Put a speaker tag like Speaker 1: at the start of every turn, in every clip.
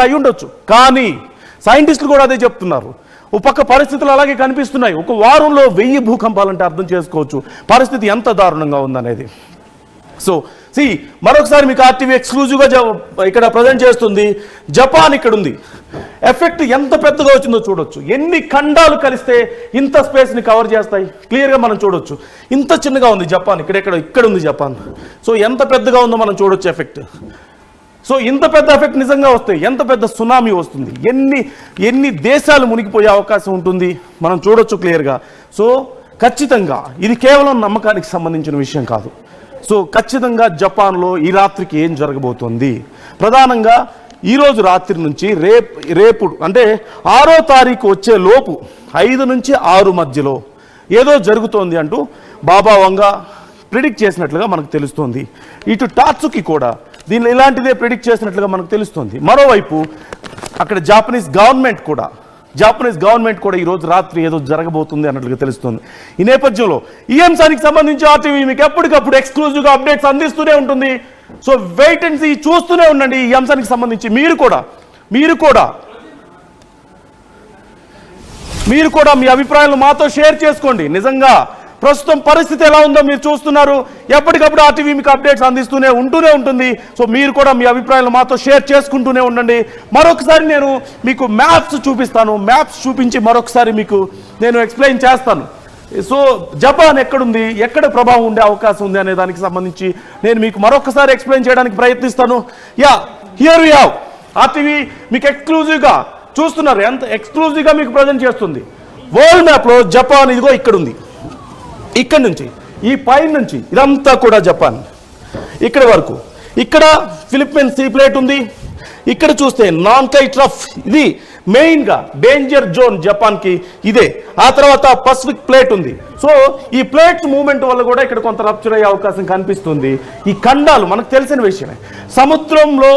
Speaker 1: అయి ఉండొచ్చు, కానీ సైంటిస్టులు కూడా అదే చెప్తున్నారు. ఒక పక్క పరిస్థితులు అలాగే కనిపిస్తున్నాయి. ఒక వారంలో 1000 భూకంపాలంటే అర్థం చేసుకోవచ్చు పరిస్థితి ఎంత దారుణంగా ఉందనేది. సో మరొకసారి మీకు ఆర్టీవీ ఎక్స్క్లూజివ్గా ఇక్కడ ప్రజెంట్ చేస్తుంది. జపాన్ ఇక్కడ ఉంది. ఎఫెక్ట్ ఎంత పెద్దగా వచ్చిందో చూడొచ్చు. ఎన్ని ఖండాలు కలిస్తే ఇంత స్పేస్ని కవర్ చేస్తాయి క్లియర్గా మనం చూడొచ్చు. ఇంత చిన్నగా ఉంది జపాన్, ఇక్కడ ఉంది జపాన్. సో ఎంత పెద్దగా ఉందో మనం చూడొచ్చు ఎఫెక్ట్. సో ఇంత పెద్ద ఎఫెక్ట్ నిజంగా వస్తే ఎంత పెద్ద సునామీ వస్తుంది, ఎన్ని దేశాలు మునిగిపోయే అవకాశం ఉంటుంది మనం చూడొచ్చు క్లియర్గా. సో ఖచ్చితంగా ఇది కేవలం నమ్మకానికి సంబంధించిన విషయం కాదు. సో ఖచ్చితంగా జపాన్లో ఈ రాత్రికి ఏం జరగబోతోంది, ప్రధానంగా ఈరోజు రాత్రి నుంచి రేపు అంటే 6వ తారీఖు వచ్చే లోపు 5 నుంచి 6 మధ్యలో ఏదో జరుగుతోంది అంటూ బాబా వంగ ప్రిడిక్ట్ చేసినట్లుగా మనకు తెలుస్తోంది. ఇటు టాట్సుకి కూడా దీన్ని ఇలాంటిదే ప్రిడిక్ట్ చేసినట్లుగా మనకు తెలుస్తుంది. మరోవైపు అక్కడ జాపనీస్ గవర్నమెంట్ కూడా ఈరోజు రాత్రి ఏదో జరగబోతుంది అన్నట్లుగా తెలుస్తుంది. ఈ నేపథ్యంలో ఈ అంశానికి సంబంధించి ఆర్టీవీ మీకు ఎప్పటికప్పుడు ఎక్స్క్లూజివ్గా అప్డేట్స్ అందిస్తూనే ఉంటుంది. సో వెయిట్ అండ్ సీ, చూస్తూనే ఉండండి. ఈ అంశానికి సంబంధించి మీరు కూడా మీ అభిప్రాయాలను మాతో షేర్ చేసుకోండి. నిజంగా ప్రస్తుతం పరిస్థితి ఎలా ఉందో మీరు చూస్తున్నారు. ఎప్పటికప్పుడు ఆర్టీవీ మీకు అప్డేట్స్ అందిస్తూనే ఉంటుంది. సో మీరు కూడా మీ అభిప్రాయాలు మాతో షేర్ చేసుకుంటూనే ఉండండి. మరొకసారి నేను మీకు మ్యాప్స్ చూపిస్తాను. మ్యాప్స్ చూపించి మరొకసారి మీకు నేను ఎక్స్ప్లెయిన్ చేస్తాను. సో జపాన్ ఎక్కడుంది, ఎక్కడ ప్రభావం ఉండే అవకాశం ఉంది అనే దానికి సంబంధించి నేను మీకు మరొకసారి ఎక్స్ప్లెయిన్ చేయడానికి ప్రయత్నిస్తాను. హియర్ వి హావ్ ఆర్టీవీ మీకు ఎక్స్క్లూజివ్గా చూస్తున్నారు. ఎంత ఎక్స్క్లూజివ్గా మీకు ప్రజెంట్ చేస్తుంది. వరల్డ్ మ్యాప్లో జపాన్ ఇదిగో ఇక్కడ ఉంది. ఇక్కడ నుంచి ఈ పైన నుంచి ఇదంతా కూడా జపాన్. ఇక్కడ వరకు ఇక్కడ ఫిలిప్పీన్స్ సీ ప్లేట్ ఉంది. ఇక్కడ చూస్తే నాన్కై ట్రఫ్, ఇది మెయిన్గా డేంజర్ జోన్ జపాన్కి ఇదే. ఆ తర్వాత పసిఫిక్ ప్లేట్ ఉంది. సో ఈ ప్లేట్స్ మూవ్మెంట్ వల్ల కూడా ఇక్కడ కొంత రప్చర్ అయ్యే అవకాశం కనిపిస్తుంది. ఈ ఖండాలు మనకు తెలిసిన విషయమే. సముద్రంలో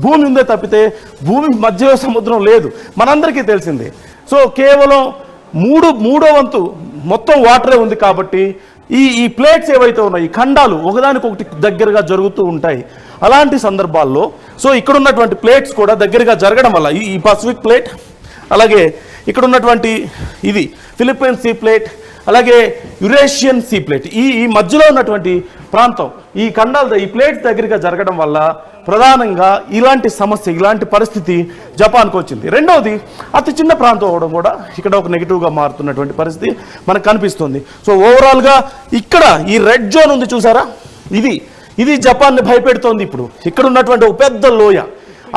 Speaker 1: భూమి ఉందే తప్పితే భూమి మధ్యలో సముద్రం లేదు, మనందరికీ తెలిసిందే. సో కేవలం మూడో వంతు మొత్తం వాటరే ఉంది. కాబట్టి ఈ ప్లేట్స్ ఏవైతే ఉన్నాయో ఈ ఖండాలు ఒకదానికొకటి దగ్గరగా జరుగుతూ ఉంటాయి. అలాంటి సందర్భాల్లో సో ఇక్కడ ఉన్నటువంటి ప్లేట్స్ కూడా దగ్గరగా జరగడం వల్ల ఈ పసిఫిక్ ప్లేట్, అలాగే ఇక్కడ ఉన్నటువంటి ఇది ఫిలిప్పీన్స్ సీ ప్లేట్, అలాగే యురేషియన్ సీ ప్లేట్, ఈ మధ్యలో ఉన్నటువంటి ప్రాంతం ఈ ఖండాలు ఈ ప్లేట్స్ దగ్గరగా జరగడం వల్ల ప్రధానంగా ఇలాంటి సమస్య, ఇలాంటి పరిస్థితి జపాన్కి వచ్చింది. రెండవది అతి చిన్న ప్రాంతం అవ్వడం కూడా ఇక్కడ ఒక నెగిటివ్గా మారుతున్నటువంటి పరిస్థితి మనకు కనిపిస్తుంది. సో ఓవరాల్గా ఇక్కడ ఈ రెడ్ జోన్ ఉంది చూసారా, ఇది జపాన్ని భయపెడుతోంది. ఇప్పుడు ఇక్కడ ఉన్నటువంటి ఒక పెద్ద లోయ,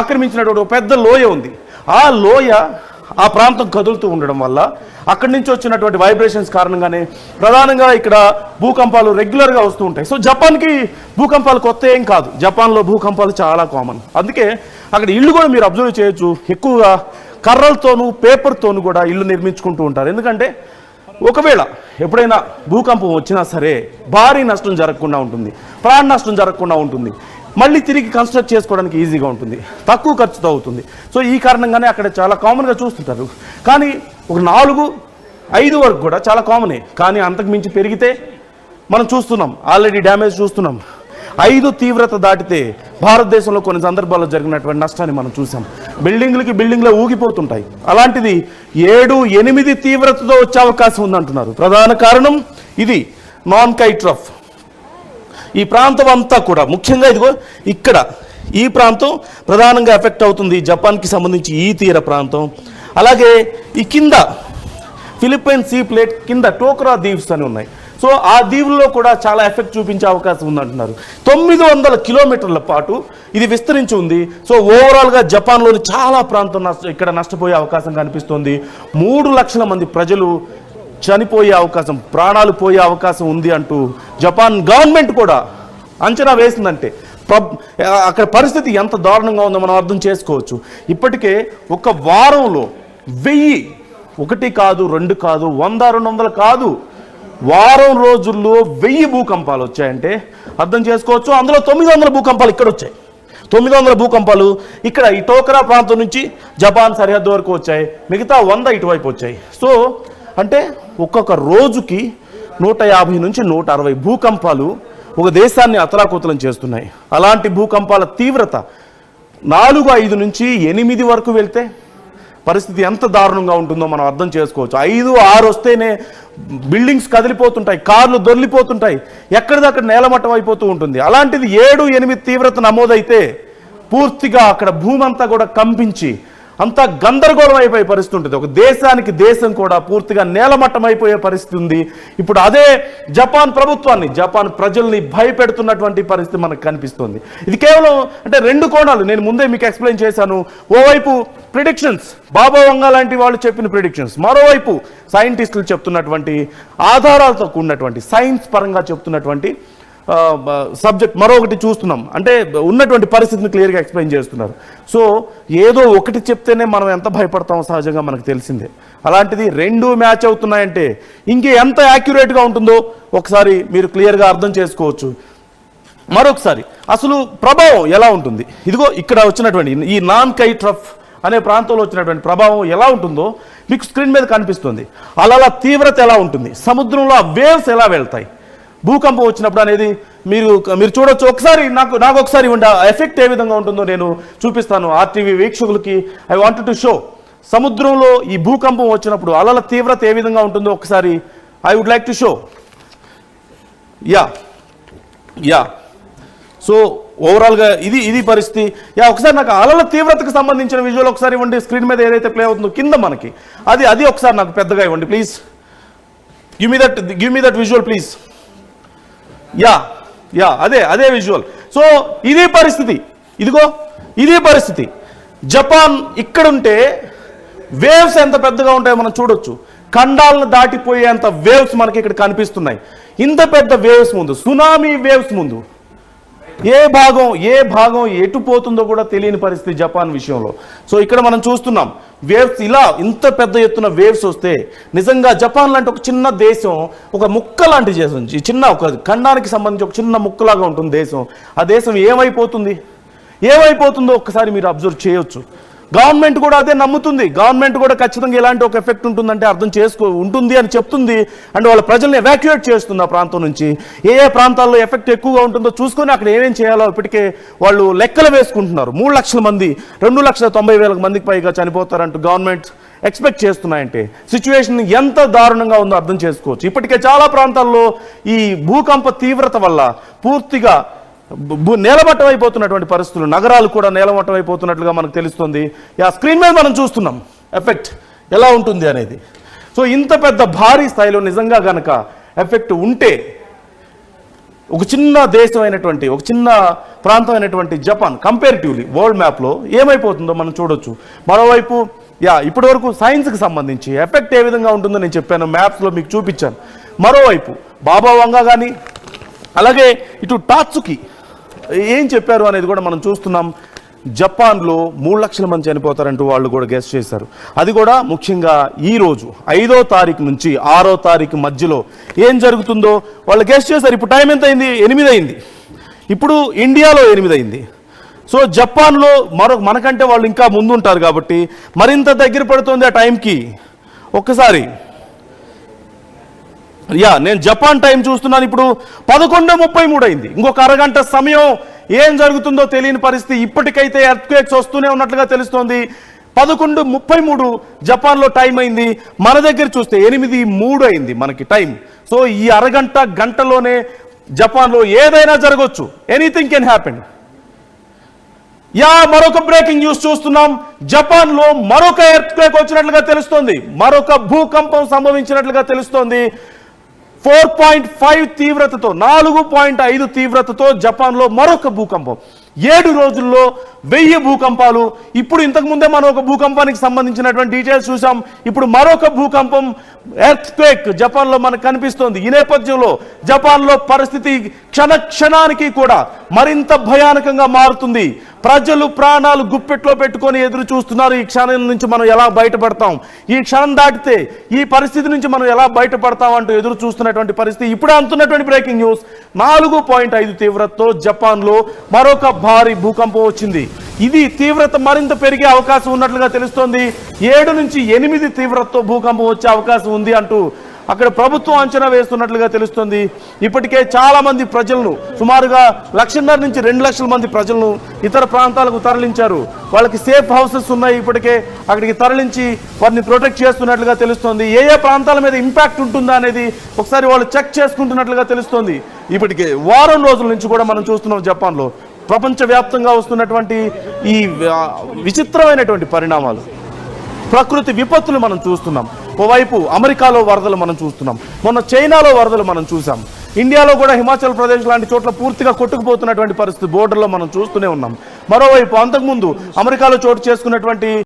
Speaker 1: ఆక్రమించినటువంటి ఒక పెద్ద లోయ ఉంది. ఆ ప్రాంతం కదులుతూ ఉండడం వల్ల అక్కడి నుంచి వచ్చినటువంటి వైబ్రేషన్స్ కారణంగానే ప్రధానంగా ఇక్కడ భూకంపాలు రెగ్యులర్గా వస్తూ ఉంటాయి. సో జపాన్కి భూకంపాలు కొత్త ఏం కాదు, జపాన్లో భూకంపాలు చాలా కామన్. అందుకే అక్కడ ఇల్లు కూడా మీరు అబ్జర్వ్ చేయొచ్చు, ఎక్కువగా కర్రలతోనూ పేపర్తోనూ కూడా ఇల్లు నిర్మించుకుంటూ ఉంటారు. ఎందుకంటే ఒకవేళ ఎప్పుడైనా భూకంపం వచ్చినా సరే భారీ నష్టం జరగకుండా ఉంటుంది, ప్రాణ నష్టం జరగకుండా ఉంటుంది, మళ్ళీ తిరిగి కన్స్ట్రక్ట్ చేసుకోవడానికి ఈజీగా ఉంటుంది, తక్కువ ఖర్చుతో అవుతుంది. సో ఈ కారణంగానే అక్కడ చాలా కామన్గా చూస్తుంటారు. కానీ ఒక 4-5 వరకు కూడా చాలా కామనే. కానీ అంతకు మించి పెరిగితే మనం చూస్తున్నాం, ఆల్రెడీ డ్యామేజ్ చూస్తున్నాం. 5 తీవ్రత దాటితే భారతదేశంలో కొన్ని సందర్భాల్లో జరిగినటువంటి నష్టాన్ని మనం చూసాం. బిల్డింగ్లే ఊగిపోతుంటాయి. అలాంటిది 7-8 తీవ్రతతో వచ్చే అవకాశం ఉందంటున్నారు. ప్రధాన కారణం ఇది నాన్కై ట్రఫ్. ఈ ప్రాంతం అంతా కూడా ముఖ్యంగా ఇదిగో ఇక్కడ ఈ ప్రాంతం ప్రధానంగా ఎఫెక్ట్ అవుతుంది జపాన్కి సంబంధించి ఈ తీర ప్రాంతం. అలాగే ఈ కింద ఫిలిప్పైన్స్ సీ ప్లేట్ కింద టోకరా దీవ్స్ అని ఉన్నాయి. సో ఆ దీవుల్లో కూడా చాలా ఎఫెక్ట్ చూపించే అవకాశం ఉందంటున్నారు. 900 కిలోమీటర్ల పాటు ఇది విస్తరించి ఉంది. సో ఓవరాల్గా జపాన్లోని చాలా ప్రాంతం ఇక్కడ నష్టపోయే అవకాశం కనిపిస్తుంది. 3 లక్షల మంది ప్రజలు చనిపోయే అవకాశం, ప్రాణాలు పోయే అవకాశం ఉంది అంటూ జపాన్ గవర్నమెంట్ కూడా అంచనా వేసిందంటే అక్కడ పరిస్థితి ఎంత దారుణంగా ఉందో మనం అర్థం చేసుకోవచ్చు. ఇప్పటికే ఒక వారంలో 1000, 1 కాదు 2 కాదు 100-200 కాదు, వారం రోజుల్లో 1000 భూకంపాలు వచ్చాయంటే అర్థం చేసుకోవచ్చు. అందులో 900 భూకంపాలు ఇక్కడ వచ్చాయి. 900 భూకంపాలు ఇక్కడ ఈ టోకరా ప్రాంతం నుంచి జపాన్ సరిహద్దు వరకు వచ్చాయి, మిగతా 100 ఇటువైపు వచ్చాయి. సో అంటే ఒక్కొక్క రోజుకి 150 నుంచి 160 భూకంపాలు ఒక దేశాన్ని అతలాకుతలం చేస్తున్నాయి. అలాంటి భూకంపాల తీవ్రత 4, 5 నుంచి 8 వరకు వెళ్తే పరిస్థితి ఎంత దారుణంగా ఉంటుందో మనం అర్థం చేసుకోవచ్చు. 5, 6 వస్తేనే బిల్డింగ్స్ కదిలిపోతుంటాయి, కార్లు దొర్లిపోతుంటాయి, ఎక్కడిదక్కడ నేలమట్టం అయిపోతూ ఉంటుంది. అలాంటిది 7, 8 తీవ్రత నమోదైతే పూర్తిగా అక్కడ భూమి అంతా కూడా కంపించి అంతా గందరగోళం అయిపోయే పరిస్థితి ఉంటుంది. ఒక దేశానికి దేశం కూడా పూర్తిగా నేలమట్టం అయిపోయే పరిస్థితి ఉంది. ఇప్పుడు అదే జపాన్ ప్రభుత్వాన్ని, జపాన్ ప్రజల్ని భయపెడుతున్నటువంటి పరిస్థితి మనకు కనిపిస్తుంది. ఇది కేవలం అంటే 2 కోణాలు నేను ముందే మీకు ఎక్స్ప్లెయిన్ చేశాను. ఓవైపు ప్రిడిక్షన్స్, బాబా వంగా లాంటి వాళ్ళు చెప్పిన ప్రిడిక్షన్స్, మరోవైపు సైంటిస్టులు చెప్తున్నటువంటి ఆధారాలతో కూడినటువంటి సైన్స్ పరంగా చెప్తున్నటువంటి సబ్జెక్ట్ మరొకటి చూస్తున్నాం. అంటే ఉన్నటువంటి పరిస్థితిని క్లియర్గా ఎక్స్ప్లెయిన్ చేస్తున్నారు. సో ఏదో ఒకటి చెప్తేనే మనం ఎంత భయపడతామో సహజంగా మనకు తెలిసిందే. అలాంటిది 2 మ్యాచ్ అవుతున్నాయంటే ఇంకే ఎంత యాక్యురేట్గా ఉంటుందో ఒకసారి మీరు క్లియర్గా అర్థం చేసుకోవచ్చు. మరొకసారి అసలు ప్రభావం ఎలా ఉంటుంది, ఇదిగో ఇక్కడ వచ్చినటువంటి ఈ నాన్ కై ట్రఫ్ అనే ప్రాంతంలో వచ్చినటువంటి ప్రభావం ఎలా ఉంటుందో మీకు స్క్రీన్ మీద కనిపిస్తుంది. అలా తీవ్రత ఎలా ఉంటుంది, సముద్రంలో ఆ వేవ్స్ ఎలా వెళ్తాయి, భూకంపం వచ్చినప్పుడు అనేది మీరు చూడొచ్చు. ఒకసారి నాకు ఒకసారి ఎఫెక్ట్ ఏ విధంగా ఉంటుందో నేను చూపిస్తాను RTV వీక్షకులకి. ఐ వాంటెడ్ టు షో సముద్రంలో ఈ భూకంపం వచ్చినప్పుడు అలల తీవ్రత ఏ విధంగా ఉంటుందో ఒకసారి I would like to show. Yeah so ఓవరాల్గా ఇది పరిస్థితి. ఒకసారి నాకు అలల తీవ్రతకు సంబంధించిన విజువల్ ఒకసారి ఇవ్వండి. స్క్రీన్ మీద ఏదైతే ప్లే అవుతుందో కింద మనకి అది ఒకసారి నాకు పెద్దగా ఇవ్వండి please. Give me that visual please. అదే విజువల్. సో ఇది పరిస్థితి, ఇదిగో ఇది పరిస్థితి. జపాన్ ఇక్కడుంటే వేవ్స్ ఎంత పెద్దగా ఉంటాయో మనం చూడొచ్చు. ఖండాలను దాటిపోయేంత వేవ్స్ మనకి ఇక్కడ కనిపిస్తున్నాయి. ఇంత పెద్ద వేవ్స్ ముందు, సునామీ వేవ్స్ ముందు ఏ భాగం ఎటు పోతుందో కూడా తెలియని పరిస్థితి జపాన్ విషయంలో. సో ఇక్కడ మనం చూస్తున్నాం వేవ్స్, ఇలా ఇంత పెద్ద ఎత్తున వేవ్స్ వస్తే నిజంగా జపాన్ లాంటి ఒక చిన్న దేశం, ఒక ముక్క లాంటి దేశం, చిన్న ఒక ఖండానికి సంబంధించి ఒక చిన్న ముక్కలాగా ఉంటుంది దేశం. ఆ దేశం ఏమైపోతుందో ఒక్కసారి మీరు అబ్జర్వ్ చేయొచ్చు. గవర్నమెంట్ కూడా అదే నమ్ముతుంది. గవర్నమెంట్ కూడా ఖచ్చితంగా ఇలాంటి ఒక ఎఫెక్ట్ ఉంటుందంటే అర్థం ఉంటుంది అని చెప్తుంది. అండ్ వాళ్ళ ప్రజల్ని ఎవాక్యుయేట్ చేస్తుంది ఆ ప్రాంతం నుంచి. ఏ ప్రాంతాల్లో ఎఫెక్ట్ ఎక్కువగా ఉంటుందో చూసుకొని అక్కడ ఏమేం చేయాలో ఇప్పటికే వాళ్ళు లెక్కలు వేసుకుంటున్నారు. 3 లక్షల మంది, 2,90,000 మందికి పైగా చనిపోతారంటూ గవర్నమెంట్ ఎక్స్పెక్ట్ చేస్తున్నాయంటే సిచ్యువేషన్ ఎంత దారుణంగా ఉందో అర్థం చేసుకోవచ్చు. ఇప్పటికే చాలా ప్రాంతాల్లో ఈ భూకంప తీవ్రత వల్ల పూర్తిగా నేలమట్టం అయిపోతున్నటువంటి పరిస్థితులు, నగరాలు కూడా నేలమట్టం అయిపోతున్నట్లుగా మనకు తెలుస్తుంది. స్క్రీన్ మీద మనం చూస్తున్నాం ఎఫెక్ట్ ఎలా ఉంటుంది అనేది. సో ఇంత పెద్ద భారీ స్థాయిలో నిజంగా గనక ఎఫెక్ట్ ఉంటే ఒక చిన్న దేశం అయినటువంటి, ఒక చిన్న ప్రాంతం అయినటువంటి జపాన్ కంపారిటివ్లీ వరల్డ్ మ్యాప్లో ఏమైపోతుందో మనం చూడొచ్చు. మరోవైపు ఇప్పటి వరకు సైన్స్కి సంబంధించి ఎఫెక్ట్ ఏ విధంగా ఉంటుందో నేను చెప్పాను, మ్యాప్స్లో మీకు చూపించాను. మరోవైపు బాబా వంగా కానీ అలాగే ఇటు టాట్సుకి ఏం చెప్పారు అనేది కూడా మనం చూస్తున్నాం. జపాన్లో 3 లక్షల మంది చనిపోతారంటూ వాళ్ళు కూడా గెస్ చేశారు. అది కూడా ముఖ్యంగా ఈరోజు 5వ తారీఖు నుంచి 6వ తారీఖు మధ్యలో ఏం జరుగుతుందో వాళ్ళు గెస్ చేశారు. ఇప్పుడు టైం ఎంత అయింది? 8 అయింది. ఇప్పుడు ఇండియాలో 8 అయింది. సో జపాన్లో మనకంటే వాళ్ళు ఇంకా ముందుంటారు కాబట్టి మరింత దగ్గర పడుతుంది ఆ టైంకి. ఒక్కసారి నేను జపాన్ టైం చూస్తున్నాను. ఇప్పుడు 11:33 అయింది. ఇంకొక అరగంట సమయం ఏం జరుగుతుందో తెలియని పరిస్థితి. ఇప్పటికైతే ఎర్త్క్వేక్స్ వస్తూనే ఉన్నట్లుగా తెలుస్తోంది. 11:33 జపాన్లో టైం అయింది. మన దగ్గర చూస్తే 8:03 అయింది మనకి టైం. సో ఈ గంటలోనే జపాన్లో ఏదైనా జరగవచ్చు. Anything can happen. మరొక బ్రేకింగ్ న్యూస్ చూస్తున్నాం. జపాన్లో మరొక ఎర్త్క్వేక్ వచ్చినట్లుగా తెలుస్తోంది, మరొక భూకంపం సంభవించినట్లుగా తెలుస్తోంది. 4.5 తీవ్రతతో, 4.5 తీవ్రతతో జపాన్లో మరొక భూకంపం. 7 రోజుల్లో 1000 భూకంపాలు. ఇప్పుడు ఇంతకుముందే మనం ఒక భూకంపానికి సంబంధించినటువంటి డీటెయిల్స్ చూసాం. ఇప్పుడు మరొక భూకంపం, ఎర్త్క్వేక్ జపాన్లో మనకు కనిపిస్తోంది. ఈ నేపథ్యంలో జపాన్లో పరిస్థితి క్షణానికి కూడా మరింత భయానకంగా మారుతుంది. ప్రజలు ప్రాణాలు గుప్పెట్లో పెట్టుకొని ఎదురు చూస్తున్నారు. ఈ క్షణం నుంచి మనం ఎలా బయటపడతాం, ఈ క్షణం దాటితే ఈ పరిస్థితి నుంచి మనం ఎలా బయటపడతాం అంటూ ఎదురు చూస్తున్నటువంటి పరిస్థితి. ఇప్పుడే అందుతున్నటువంటి బ్రేకింగ్ న్యూస్, 4.5 తీవ్రతతో జపాన్లో మరొక భారీ భూకంపం వచ్చింది. ఇది తీవ్రత మరింత పెరిగే అవకాశం ఉన్నట్లుగా తెలుస్తోంది. 7 నుంచి 8 తీవ్రతతో భూకంపం వచ్చే అవకాశం ఉంది అంటూ అక్కడ ప్రభుత్వం అంచనా వేస్తున్నట్లుగా తెలుస్తుంది. ఇప్పటికే చాలా మంది ప్రజలను, సుమారుగా 1.5 నుంచి 2 లక్షల మంది ప్రజలను ఇతర ప్రాంతాలకు తరలించారు. వాళ్ళకి సేఫ్ హౌసెస్ ఉన్నాయి, ఇప్పటికే అక్కడికి తరలించి వారిని ప్రొటెక్ట్ చేస్తున్నట్లుగా తెలుస్తోంది. ఏ ఏ ప్రాంతాల మీద ఇంపాక్ట్ ఉంటుందా అనేది ఒకసారి వాళ్ళు చెక్ చేసుకుంటున్నట్లుగా తెలుస్తోంది. ఇప్పటికే వారం రోజుల నుంచి కూడా మనం చూస్తున్నాం జపాన్లో ప్రపంచవ్యాప్తంగా వస్తున్నటువంటి ఈ విచిత్రమైనటువంటి పరిణామాలు, ప్రకృతి విపత్తులు మనం చూస్తున్నాం. ఓవైపు అమెరికాలో వరదలు మనం చూస్తున్నాం, మొన్న చైనాలో వరదలు మనం చూసాం, ఇండియాలో కూడా హిమాచల్ ప్రదేశ్ లాంటి చోట్ల పూర్తిగా కొట్టుకుపోతున్నటువంటి పరిస్థితి బోర్డర్లో మనం చూస్తూనే ఉన్నాం. మరోవైపు అంతకుముందు అమెరికాలో చోటు చేసుకున్నటువంటి